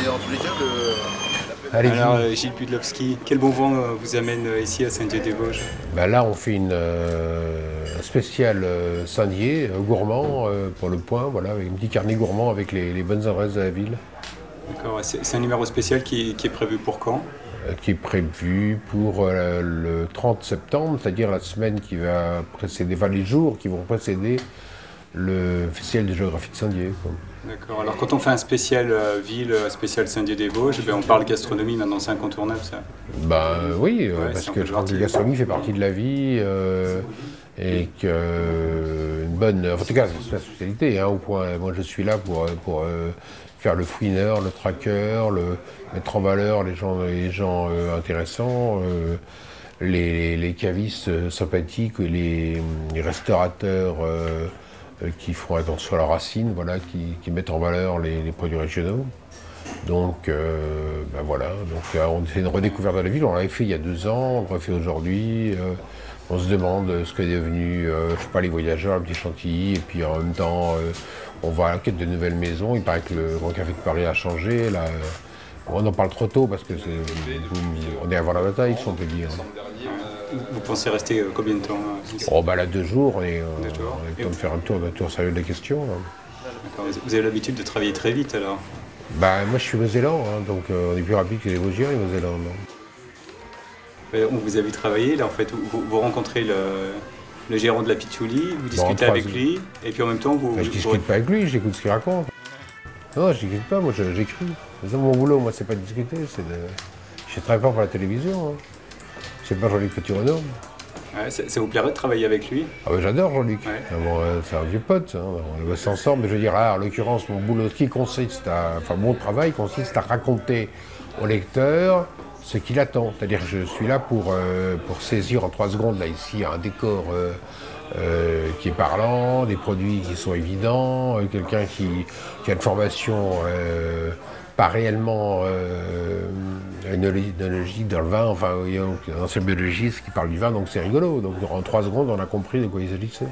dans tous les cas, Alors, Gilles Pudlowski, quel bon vent vous amène ici à Saint-Dié-des-Vosges? Ben là, on fait un spécial Saint-Dié, gourmand pour le point, voilà, avec un petit carnet gourmand avec les bonnes adresses de la ville. D'accord, c'est un numéro spécial qui est prévu pour quand? Qui est prévu pour le 30 septembre, c'est-à-dire la semaine qui va précéder, enfin les jours qui vont précéder le Festival de géographie de Saint-Dié. D'accord, alors quand on fait un spécial ville, spécial Saint-Dié-des-Vosges, ben on parle gastronomie, maintenant c'est incontournable ça. Ben oui, Ouais, parce c'est un que peu je crois que la parti. gastronomie fait partie de la vie et une bonne, en tout cas c'est la spécialité, hein, au point, moi je suis là pour faire le fouineur, le tracker, mettre en valeur les gens intéressants, les cavistes sympathiques, les restaurateurs qui font attention à leurs racines, voilà, qui mettent en valeur les produits régionaux. Donc, ben voilà, on fait une redécouverte de la ville, on l'avait fait il y a 2 ans, on le refait aujourd'hui. On se demande ce qu'est devenu, je sais pas, les voyageurs, le petit Chantilly, et puis en même temps, on va à la quête de nouvelles maisons. Il paraît que le Grand Café de Paris a changé. Là, on en parle trop tôt parce que on est avant la bataille, si on peut dire. Vous pensez rester combien de temps ici? Oh, bah là, 2 jours, on est Deux jours. on est temps de faire un tour sérieux de la question. Hein. D'accord, vous avez l'habitude de travailler très vite alors? Bah, moi, je suis Mosellan, hein, donc on est plus rapide que les Vosgiens, les Mosellans. On vous a vu travailler, là en fait, vous rencontrez le gérant de la Pitchouli, vous discutez en avec 3 lui, et puis en même temps vous... Je discute pas avec lui, j'écoute ce qu'il raconte. Non, je discute pas, moi j'écris. C'est mon boulot, moi c'est pas de discuter, je travaille pas pour la télévision. Hein. C'est pas Jean-Luc Petit-Renaud. Ouais, ça vous plairait de travailler avec lui? Ah ben j'adore Jean-Luc. Ouais. Ah bon, c'est un vieux pote, hein. On a bossé ensemble, mais je veux dire, là, en l'occurrence, mon boulot, mon travail consiste à raconter au lecteur ce qu'il attend. C'est-à-dire que je suis là pour saisir en 3 secondes, là ici, un décor qui est parlant, des produits qui sont évidents, quelqu'un qui a une formation pas réellement œnologique dans le vin, enfin un ancien biologiste qui parle du vin, donc c'est rigolo. Donc en 3 secondes, on a compris de quoi il s'agissait.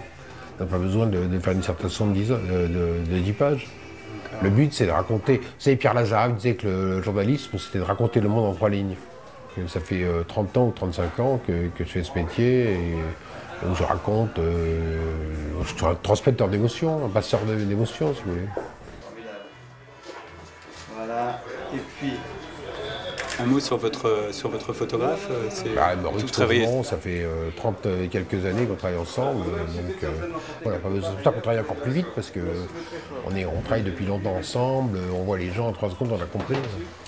On n'a pas besoin de faire une dissertation de 10 pages. Le but, c'est de raconter. Vous savez, Pierre Lazare disait que le journalisme, c'était de raconter le monde en 3 lignes. Ça fait 30 ans ou 35 ans que je fais ce métier et où je raconte, je suis un transmetteur d'émotions, un passeur d'émotions, si vous voulez. Voilà, et puis un mot sur votre photographe, Maurice Cosmon, ça fait 30 et quelques années qu'on travaille ensemble, donc voilà, c'est pour ça qu'on travaille encore plus vite, parce qu'on travaille depuis longtemps ensemble, on voit les gens en 3 secondes, on a compris.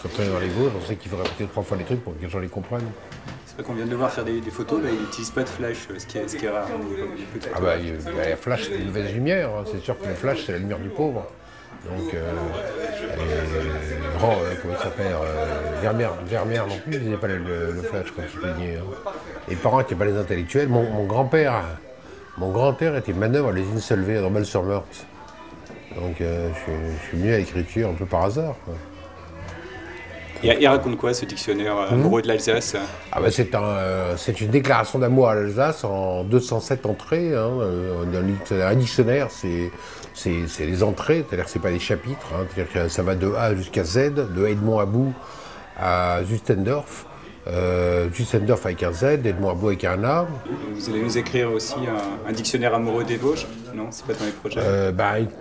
Quand on est dans les Vosges, on sait qu'il faut répéter 3 fois les trucs pour que les gens les comprennent. C'est vrai qu'on vient de le voir faire des photos, là, il n'utilise pas de flash, ce qui est rare. Ah bah, la flash, c'est une mauvaise lumière, hein. C'est sûr que le flash, c'est la lumière du pauvre. Donc, comment il s'appelle, Vermeer non plus, il faisait pas le flash, comme je peux dire. Les parents n'étaient pas les intellectuels. Mon grand-père était manœuvre à l'usine Solvay à Dormel-sur-Meurthe. Donc, je suis venu à l'écriture un peu par hasard, quoi. Il raconte quoi ce dictionnaire amoureux de l'Alsace? Ah ben c'est une déclaration d'amour à l'Alsace en 207 entrées. Hein, un dictionnaire, c'est les entrées, c'est-à-dire que c'est pas des chapitres. Hein, c'est-à-dire que ça va de A jusqu'à Z, de Edmond About à Zustendorf. Zustendorf avec un Z, Edmond About avec un A. Vous allez nous écrire aussi un dictionnaire amoureux des Vosges? Non, c'est pas dans les projets.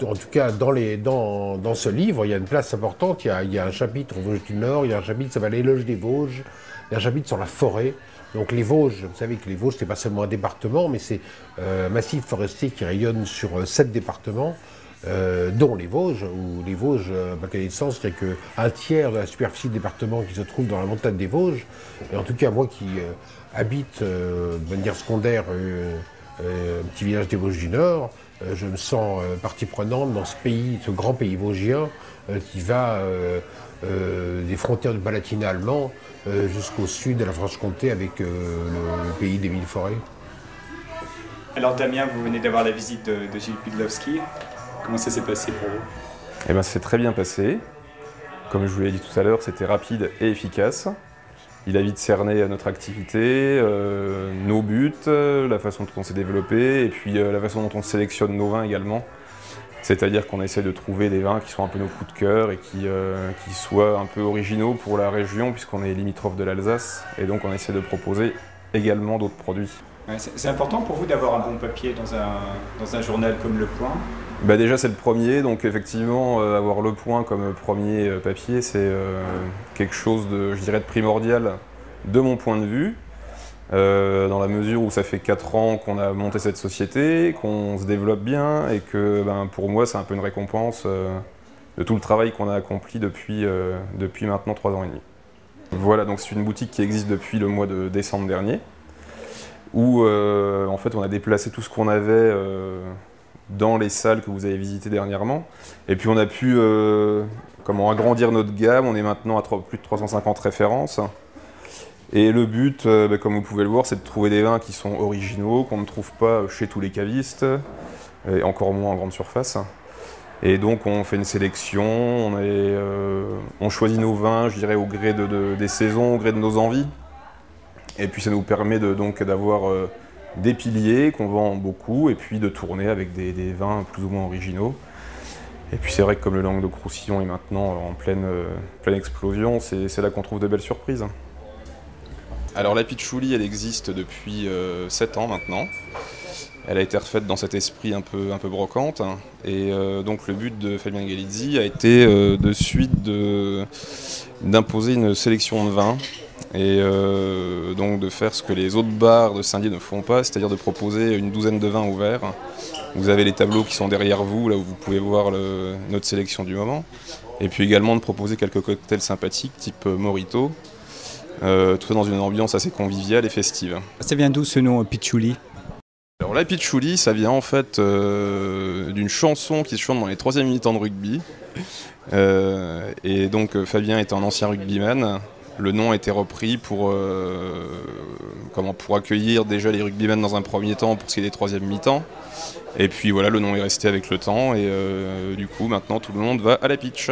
En tout cas, dans ce livre, il y a une place importante. Il y a un chapitre aux Vosges du Nord, il y a un chapitre qui s'appelle L'éloge des Vosges, il y a un chapitre sur la forêt. Donc les Vosges, vous savez que les Vosges, c'est pas seulement un département, mais c'est un massif forestier qui rayonne sur 7 départements, dont les Vosges, où les Vosges, à ma connaissance, il n'y a qu'un tiers de la superficie du département qui se trouve dans la montagne des Vosges. Et en tout cas, moi qui habite de manière secondaire un petit village des Vosges du Nord, je me sens partie prenante dans ce pays, ce grand pays vosgien qui va des frontières du Palatinat allemand jusqu'au sud de la Franche-Comté avec le pays des Mille-Forêts. Alors Damien, vous venez d'avoir la visite de Gilles Pudlowski. Comment ça s'est passé pour vous? Eh bien, c'est très bien passé. Comme je vous l'ai dit tout à l'heure, c'était rapide et efficace. Il a vite cerné notre activité, nos buts, la façon dont on s'est développé et puis la façon dont on sélectionne nos vins également. C'est-à-dire qu'on essaie de trouver des vins qui sont un peu nos coups de cœur et qui soient un peu originaux pour la région, puisqu'on est limitrophe de l'Alsace, et donc on essaie de proposer également d'autres produits. Ouais, c'est important pour vous d'avoir un bon papier dans un journal comme Le Point? Bah déjà c'est le premier, donc effectivement avoir Le Point comme premier papier, c'est quelque chose de, je dirais, de primordial de mon point de vue. Dans la mesure où ça fait 4 ans qu'on a monté cette société, qu'on se développe bien et que pour moi c'est un peu une récompense de tout le travail qu'on a accompli depuis maintenant 3 ans et demi. Voilà, donc c'est une boutique qui existe depuis le mois de décembre dernier, où en fait on a déplacé tout ce qu'on avait dans les salles que vous avez visitées dernièrement, et puis on a pu agrandir notre gamme. On est maintenant à plus de 350 références. Et le but, comme vous pouvez le voir, c'est de trouver des vins qui sont originaux, qu'on ne trouve pas chez tous les cavistes, et encore moins en grande surface. Et donc on fait une sélection, on choisit nos vins, je dirais, au gré des saisons, au gré de nos envies. Et puis ça nous permet d'avoir des piliers qu'on vend beaucoup, et puis de tourner avec des vins plus ou moins originaux. Et puis c'est vrai que comme le Languedoc-Roussillon est maintenant en pleine explosion, c'est là qu'on trouve de belles surprises. Alors la pitchouli, elle existe depuis 7 ans maintenant. Elle a été refaite dans cet esprit un peu brocante. Et donc le but de Fabien Galizzi a été de suite d'imposer une sélection de vins. Et donc de faire ce que les autres bars de Saint-Dié ne font pas, c'est-à-dire de proposer une douzaine de vins ouverts. Vous avez les tableaux qui sont derrière vous, là où vous pouvez voir notre sélection du moment. Et puis également de proposer quelques cocktails sympathiques, type Morito. Tout dans une ambiance assez conviviale et festive. Ça vient d'où ce nom, pitchouli? Alors la pitchouli, ça vient en fait d'une chanson qui se chante dans les 3e mi-temps de rugby. Et donc Fabien est un ancien rugbyman. Le nom a été repris pour accueillir déjà les rugbymen dans un premier temps pour ce qui est des 3e mi-temps. Et puis voilà, le nom est resté avec le temps et du coup maintenant tout le monde va à la pitch.